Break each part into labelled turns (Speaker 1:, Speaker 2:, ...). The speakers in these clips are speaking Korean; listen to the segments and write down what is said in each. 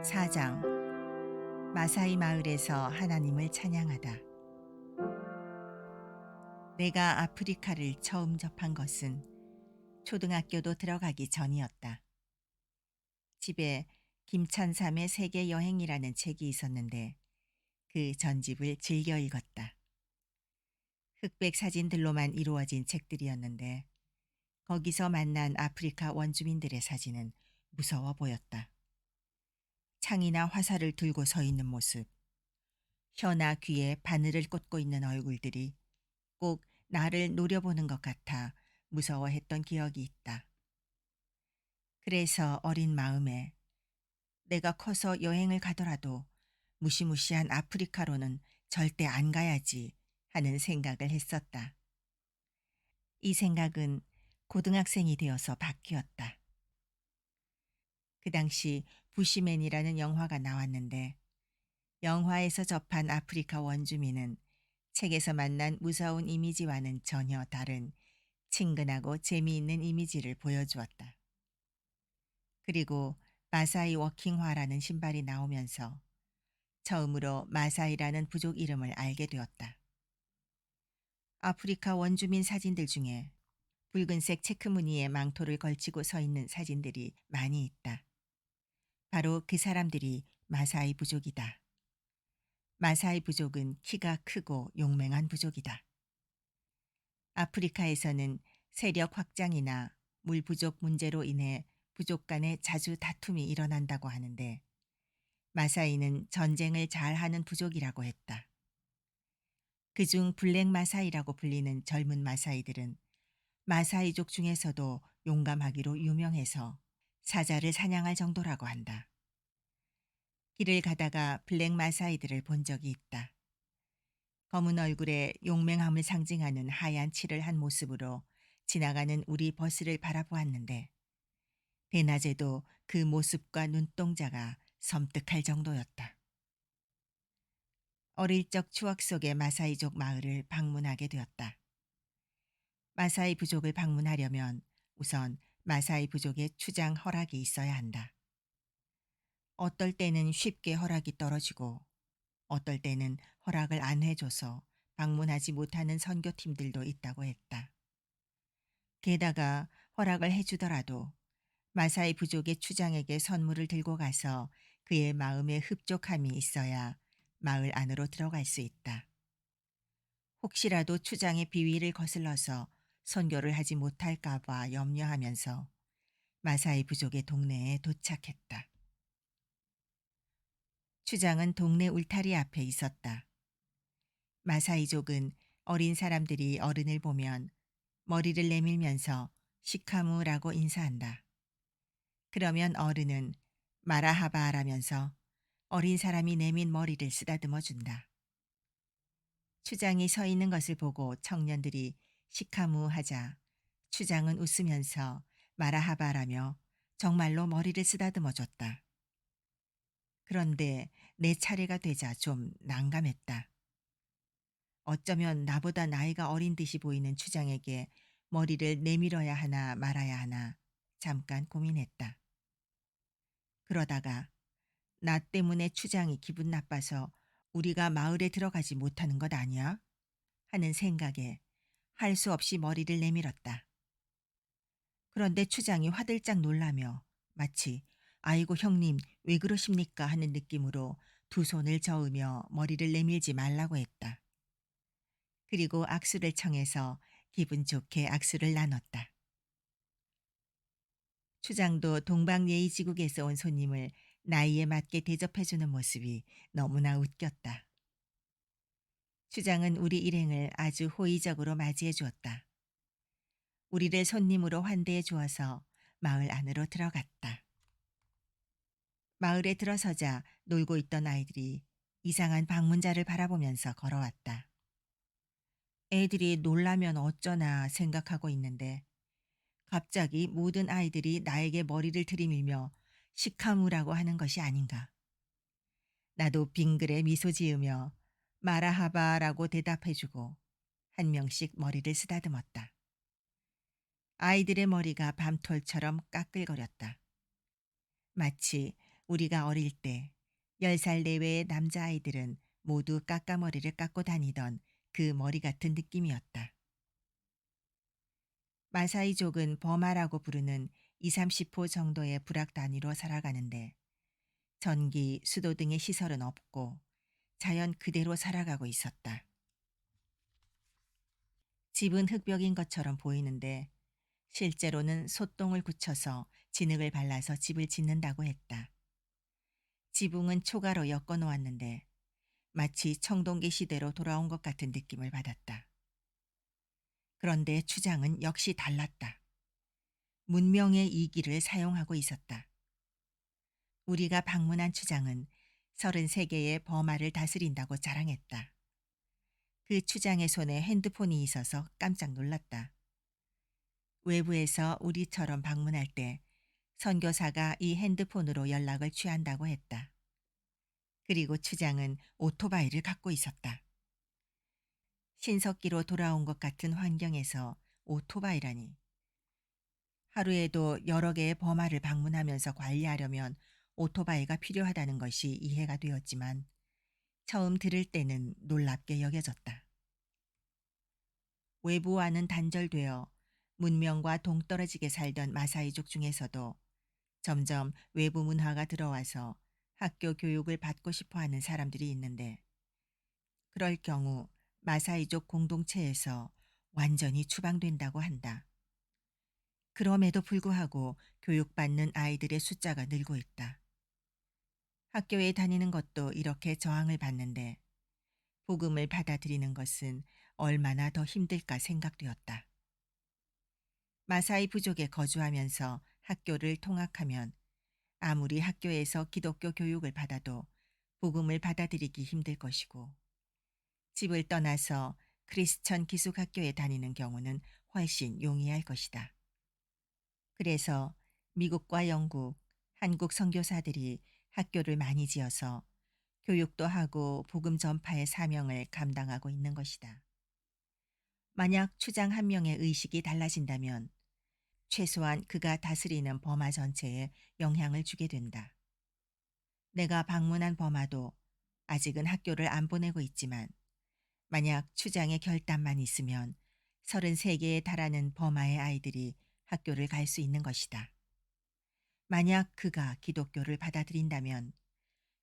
Speaker 1: 4장 마사이 마을에서 하나님을 찬양하다. 내가 아프리카를 처음 접한 것은 초등학교도 들어가기 전이었다. 집에 김찬삼의 세계 여행이라는 책이 있었는데 그 전집을 즐겨 읽었다. 흑백 사진들로만 이루어진 책들이었는데 거기서 만난 아프리카 원주민들의 사진은 무서워 보였다. 창이나 화살을 들고 서 있는 모습, 혀나 귀에 바늘을 꽂고 있는 얼굴들이 꼭 나를 노려보는 것 같아 무서워했던 기억이 있다. 그래서 어린 마음에 내가 커서 여행을 가더라도 무시무시한 아프리카로는 절대 안 가야지 하는 생각을 했었다. 이 생각은 고등학생이 되어서 바뀌었다. 그 당시 부시맨이라는 영화가 나왔는데 영화에서 접한 아프리카 원주민은 책에서 만난 무서운 이미지와는 전혀 다른 친근하고 재미있는 이미지를 보여주었다. 그리고 마사이 워킹화라는 신발이 나오면서 처음으로 마사이라는 부족 이름을 알게 되었다. 아프리카 원주민 사진들 중에 붉은색 체크 무늬의 망토를 걸치고 서 있는 사진들이 많이 있다. 바로 그 사람들이 마사이 부족이다. 마사이 부족은 키가 크고 용맹한 부족이다. 아프리카에서는 세력 확장이나 물 부족 문제로 인해 부족 간에 자주 다툼이 일어난다고 하는데 마사이는 전쟁을 잘하는 부족이라고 했다. 그중 블랙 마사이라고 불리는 젊은 마사이들은 마사이족 중에서도 용감하기로 유명해서 사자를 사냥할 정도라고 한다. 길을 가다가 블랙 마사이들을 본 적이 있다. 검은 얼굴에 용맹함을 상징하는 하얀 칠을 한 모습으로 지나가는 우리 버스를 바라보았는데 대낮에도 그 모습과 눈동자가 섬뜩할 정도였다. 어릴 적 추억 속의 마사이족 마을을 방문하게 되었다. 마사이 부족을 방문하려면 우선 마사이 부족의 추장 허락이 있어야 한다. 어떨 때는 쉽게 허락이 떨어지고 어떨 때는 허락을 안 해줘서 방문하지 못하는 선교팀들도 있다고 했다. 게다가 허락을 해주더라도 마사이 부족의 추장에게 선물을 들고 가서 그의 마음에 흡족함이 있어야 마을 안으로 들어갈 수 있다. 혹시라도 추장의 비위를 거슬러서 선교를 하지 못할까 봐 염려하면서 마사이 부족의 동네에 도착했다. 추장은 동네 울타리 앞에 있었다. 마사이족은 어린 사람들이 어른을 보면 머리를 내밀면서 시카무라고 인사한다. 그러면 어른은 마라하바라면서 어린 사람이 내민 머리를 쓰다듬어 준다. 추장이 서 있는 것을 보고 청년들이 시카무 하자 추장은 웃으면서 마라하바라며 정말로 머리를 쓰다듬어 줬다. 그런데 내 차례가 되자 좀 난감했다. 어쩌면 나보다 나이가 어린 듯이 보이는 추장에게 머리를 내밀어야 하나 말아야 하나 잠깐 고민했다. 그러다가 나 때문에 추장이 기분 나빠서 우리가 마을에 들어가지 못하는 것 아니야? 하는 생각에 할 수 없이 머리를 내밀었다. 그런데 추장이 화들짝 놀라며 마치 아이고 형님 왜 그러십니까 하는 느낌으로 두 손을 저으며 머리를 내밀지 말라고 했다. 그리고 악수를 청해서 기분 좋게 악수를 나눴다. 추장도 동방예의지국에서 온 손님을 나이에 맞게 대접해주는 모습이 너무나 웃겼다. 추장은 우리 일행을 아주 호의적으로 맞이해 주었다. 우리를 손님으로 환대해 주어서 마을 안으로 들어갔다. 마을에 들어서자 놀고 있던 아이들이 이상한 방문자를 바라보면서 걸어왔다. 애들이 놀라면 어쩌나 생각하고 있는데 갑자기 모든 아이들이 나에게 머리를 들이밀며 시카무라고 하는 것이 아닌가. 나도 빙그레 미소 지으며 마라하바라고 대답해주고 한 명씩 머리를 쓰다듬었다. 아이들의 머리가 밤톨처럼 까끌거렸다. 마치 우리가 어릴 때 10살 내외의 남자아이들은 모두 까까머리를 깎고 다니던 그 머리 같은 느낌이었다. 마사이족은 버마라고 부르는 2, 30호 정도의 부락 단위로 살아가는데 전기, 수도 등의 시설은 없고 자연 그대로 살아가고 있었다. 집은 흙벽인 것처럼 보이는데 실제로는 솥동을 굳혀서 진흙을 발라서 집을 짓는다고 했다. 지붕은 초가로 엮어 놓았는데 마치 청동기 시대로 돌아온 것 같은 느낌을 받았다. 그런데 추장은 역시 달랐다. 문명의 이기를 사용하고 있었다. 우리가 방문한 추장은 33개의 버마를 다스린다고 자랑했다. 그 추장의 손에 핸드폰이 있어서 깜짝 놀랐다. 외부에서 우리처럼 방문할 때 선교사가 이 핸드폰으로 연락을 취한다고 했다. 그리고 추장은 오토바이를 갖고 있었다. 신석기로 돌아온 것 같은 환경에서 오토바이라니. 하루에도 여러 개의 버마를 방문하면서 관리하려면 오토바이가 필요하다는 것이 이해가 되었지만 처음 들을 때는 놀랍게 여겨졌다. 외부와는 단절되어 문명과 동떨어지게 살던 마사이족 중에서도 점점 외부 문화가 들어와서 학교 교육을 받고 싶어 하는 사람들이 있는데 그럴 경우 마사이족 공동체에서 완전히 추방된다고 한다. 그럼에도 불구하고 교육받는 아이들의 숫자가 늘고 있다. 학교에 다니는 것도 이렇게 저항을 받는데 복음을 받아들이는 것은 얼마나 더 힘들까 생각되었다. 마사이 부족에 거주하면서 학교를 통학하면 아무리 학교에서 기독교 교육을 받아도 복음을 받아들이기 힘들 것이고 집을 떠나서 크리스천 기숙학교에 다니는 경우는 훨씬 용이할 것이다. 그래서 미국과 영국, 한국 선교사들이 학교를 많이 지어서 교육도 하고 복음 전파의 사명을 감당하고 있는 것이다. 만약 추장 한 명의 의식이 달라진다면 최소한 그가 다스리는 버마 전체에 영향을 주게 된다. 내가 방문한 버마도 아직은 학교를 안 보내고 있지만 만약 추장의 결단만 있으면 33개에 달하는 버마의 아이들이 학교를 갈 수 있는 것이다. 만약 그가 기독교를 받아들인다면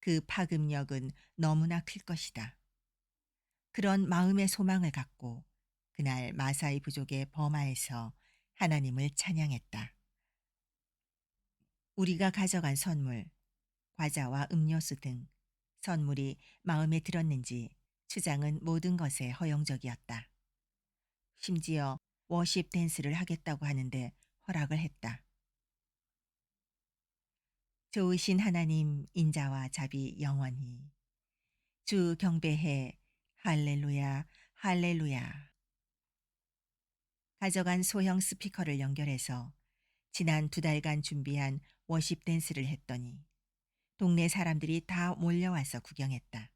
Speaker 1: 그 파급력은 너무나 클 것이다. 그런 마음의 소망을 갖고 그날 마사이 부족의 버마에서 하나님을 찬양했다. 우리가 가져간 선물, 과자와 음료수 등 선물이 마음에 들었는지 추장은 모든 것에 허용적이었다. 심지어 워십 댄스를 하겠다고 하는데 허락을 했다. 좋으신 하나님 인자와 자비 영원히 주 경배해 할렐루야 할렐루야. 가져간 소형 스피커를 연결해서 지난 2달간 준비한 워십 댄스를 했더니 동네 사람들이 다 몰려와서 구경했다.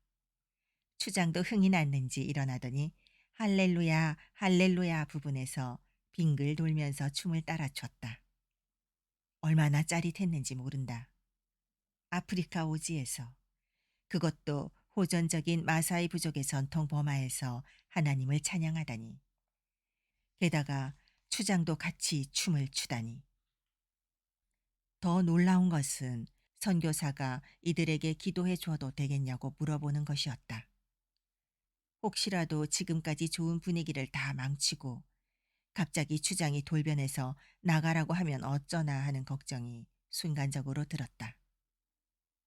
Speaker 1: 추장도 흥이 났는지 일어나더니 할렐루야 할렐루야 부분에서 빙글 돌면서 춤을 따라 췄다. 얼마나 짜릿했는지 모른다. 아프리카 오지에서 그것도 호전적인 마사이 부족의 전통 버마에서 하나님을 찬양하다니. 게다가 추장도 같이 춤을 추다니. 더 놀라운 것은 선교사가 이들에게 기도해 주어도 되겠냐고 물어보는 것이었다. 혹시라도 지금까지 좋은 분위기를 다 망치고 갑자기 추장이 돌변해서 나가라고 하면 어쩌나 하는 걱정이 순간적으로 들었다.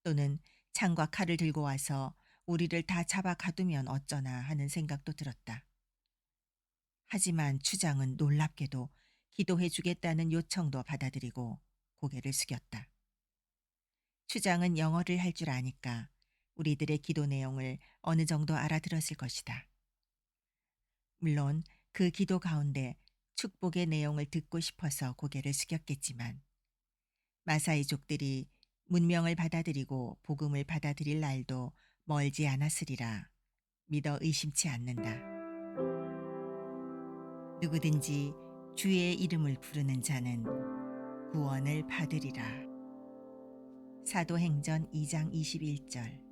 Speaker 1: 또는 창과 칼을 들고 와서 우리를 다 잡아 가두면 어쩌나 하는 생각도 들었다. 하지만 추장은 놀랍게도 기도해 주겠다는 요청도 받아들이고 고개를 숙였다. 추장은 영어를 할 줄 아니까 우리들의 기도 내용을 어느 정도 알아들었을 것이다. 물론 그 기도 가운데 축복의 내용을 듣고 싶어서 고개를 숙였겠지만 마사이족들이 문명을 받아들이고 복음을 받아들일 날도 멀지 않았으리라 믿어 의심치 않는다. 누구든지 주의 이름을 부르는 자는 구원을 받으리라. 사도행전 2장 21절.